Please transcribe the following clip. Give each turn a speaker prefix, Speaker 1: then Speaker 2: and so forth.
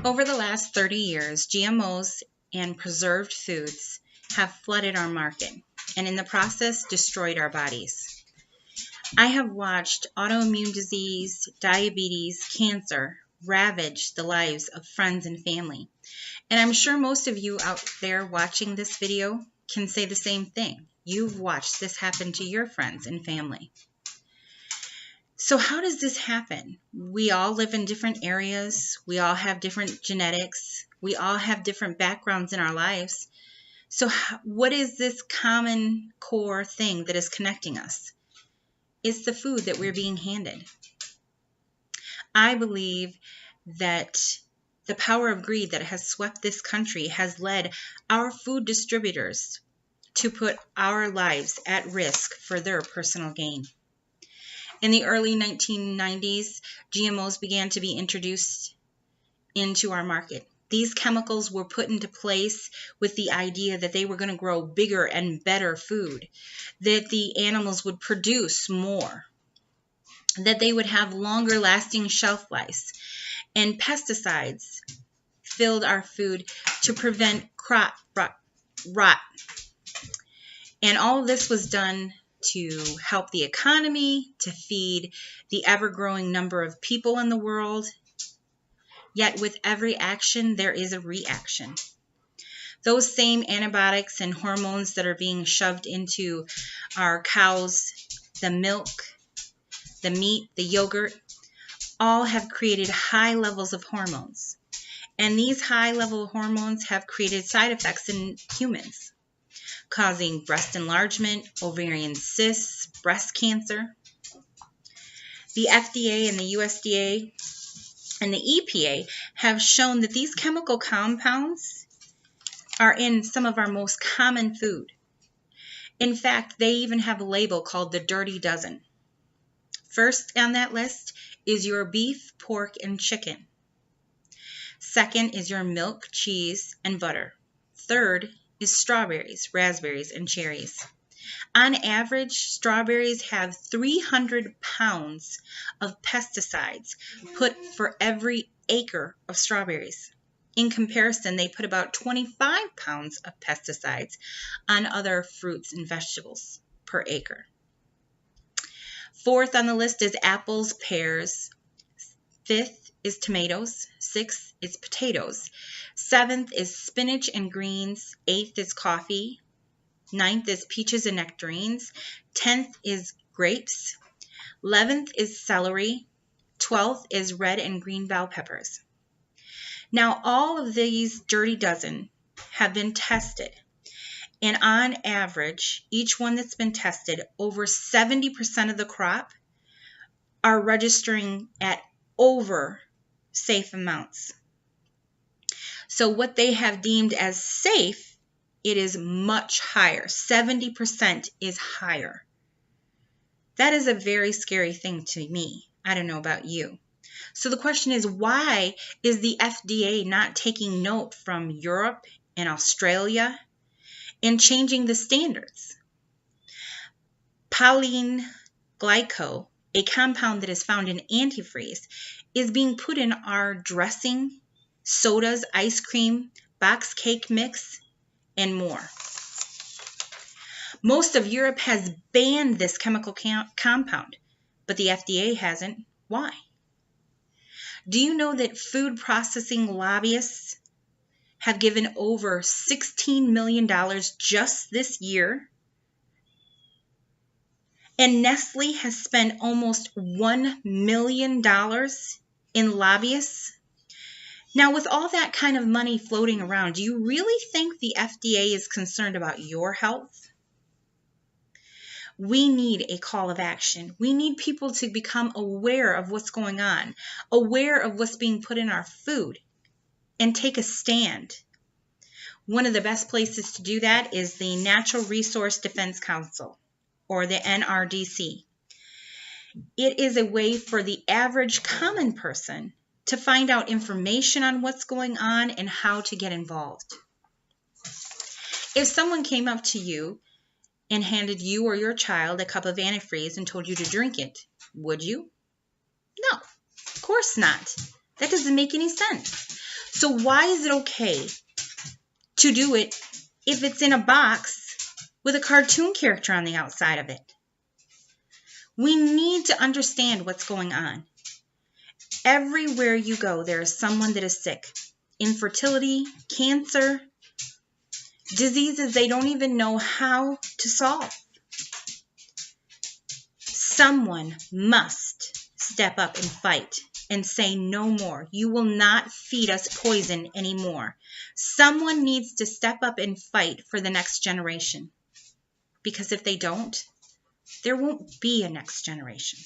Speaker 1: Over the last 30 years, GMOs and preserved foods have flooded our market and in the process destroyed our bodies. I have watched autoimmune disease, diabetes, cancer ravage the lives of friends and family. And I'm sure most of you out there watching this video can say the same thing. You've watched this happen to your friends and family. So how does this happen? We all live in different areas. We all have different genetics. We all have different backgrounds in our lives. So what is this common core thing that is connecting us? It's the food that we're being handed. I believe that the power of greed that has swept this country has led our food distributors to put our lives at risk for their personal gain. In the early 1990s, GMOs began to be introduced into our market. These chemicals were put into place with the idea that they were going to grow bigger and better food, that the animals would produce more, that they would have longer lasting shelf lives, and pesticides filled our food to prevent crop rot. And all of this was done to help the economy, to feed the ever-growing number of people in the world. Yet with every action, there is a reaction. Those same antibiotics and hormones that are being shoved into our cows, the milk, the meat, the yogurt, all have created high levels of hormones. And these high-level hormones have created side effects in humans, causing breast enlargement, ovarian cysts, breast cancer. The FDA and the USDA and the EPA have shown that these chemical compounds are in some of our most common food. In fact, they even have a label called the Dirty Dozen. First on that list is your beef, pork, and chicken. Second is your milk, cheese, and butter. Third is strawberries, raspberries, and cherries. On average, strawberries have 300 pounds of pesticides put for every acre of strawberries. In comparison, they put about 25 pounds of pesticides on other fruits and vegetables per acre. Fourth on the list is apples, pears. Fifth is tomatoes. Sixth is potatoes. Seventh is spinach and greens. Eighth is coffee. Ninth is peaches and nectarines. 10th is grapes. 11th is celery. 12th is red and green bell peppers. Now, all of these Dirty Dozen have been tested. And on average, each one that's been tested, over 70% of the crop are registering at over safe amounts. So what they have deemed as safe, it is much higher. 70% is higher. That is a very scary thing to me. I don't know about you. So the question is, why is the FDA not taking note from Europe and Australia and changing the standards? Propylene glycol, a compound that is found in antifreeze, is being put in our dressing, sodas, ice cream, box cake mix, and more. Most of Europe has banned this chemical compound, but the FDA hasn't. Why? Do you know that food processing lobbyists have given over $16 million just this year? And Nestle has spent almost $1 million in lobbyists? Now, with all that kind of money floating around, do you really think the FDA is concerned about your health? We need a call of action. We need people to become aware of what's going on, aware of what's being put in our food, and take a stand. One of the best places to do that is the Natural Resource Defense Council, or the NRDC. It is a way for the average common person to find out information on what's going on and how to get involved. If someone came up to you and handed you or your child a cup of antifreeze and told you to drink it, would you? No, of course not. That doesn't make any sense. So why is it okay to do it if it's in a box with a cartoon character on the outside of it? We need to understand what's going on. Everywhere you go, there is someone that is sick. Infertility, cancer, diseases they don't even know how to solve. Someone must step up and fight and say no more. You will not feed us poison anymore. Someone needs to step up and fight for the next generation. Because if they don't, there won't be a next generation.